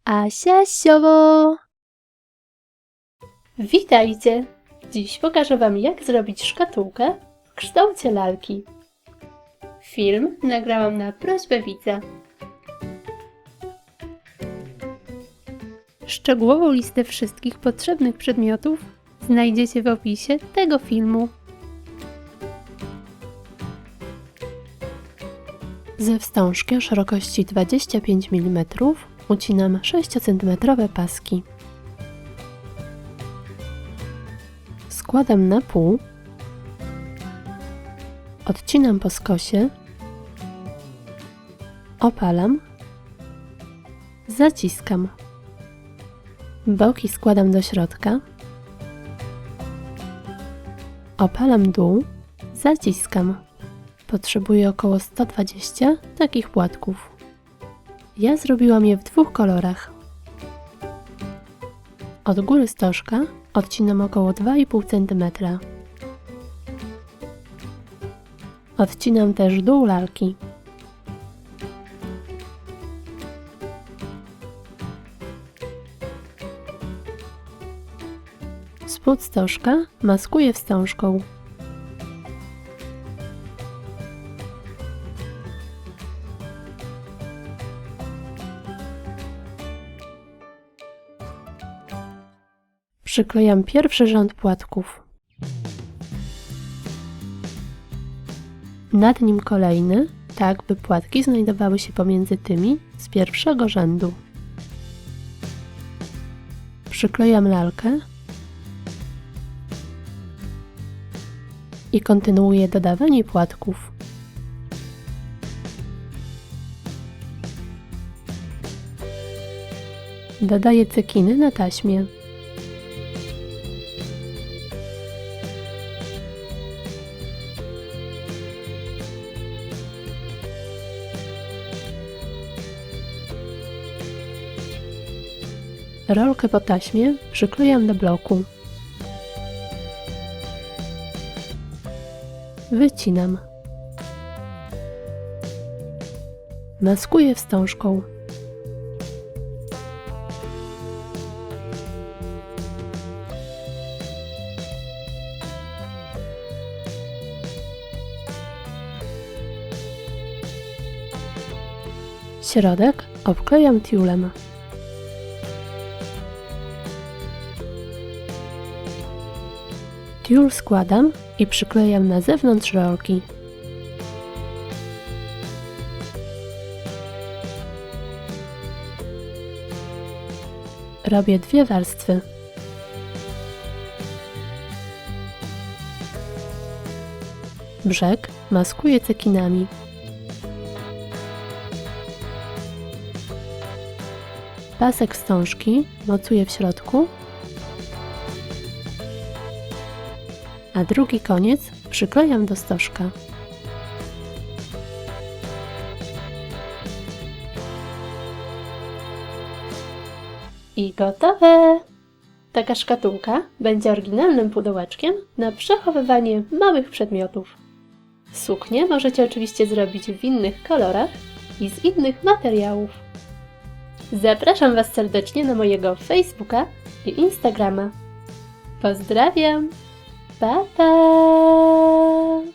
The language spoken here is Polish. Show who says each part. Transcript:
Speaker 1: Asia Siowo! Witajcie! Dziś pokażę Wam, jak zrobić szkatułkę w kształcie lalki. Film nagrałam na prośbę widza. Szczegółową listę wszystkich potrzebnych przedmiotów znajdziecie w opisie tego filmu. Ze wstążki o szerokości 25 mm ucinam 6 cm paski. Składam na pół, odcinam po skosie, opalam, zaciskam. Boki składam do środka, opalam dół, zaciskam. Potrzebuję około 120 takich płatków. Ja zrobiłam je w dwóch kolorach. Od góry stożka odcinam około 2,5 cm. Odcinam też dół lalki. Spód stożka maskuję wstążką. Przyklejam pierwszy rząd płatków. Nad nim kolejny, tak by płatki znajdowały się pomiędzy tymi z pierwszego rzędu. Przyklejam lalkę i kontynuuję dodawanie płatków. Dodaję cekiny na taśmie. Rolkę po taśmie przyklejam do bloku. Wycinam. Maskuję wstążką. Środek obklejam tiulem. Tiul składam i przyklejam na zewnątrz rolki. Robię dwie warstwy. Brzeg maskuję cekinami. Pasek wstążki mocuję w środku, a drugi koniec przyklejam do stożka. I gotowe! Taka szkatułka będzie oryginalnym pudełeczkiem na przechowywanie małych przedmiotów. Suknię możecie oczywiście zrobić w innych kolorach i z innych materiałów. Zapraszam Was serdecznie na mojego Facebooka i Instagrama. Pozdrawiam! Pa, pa!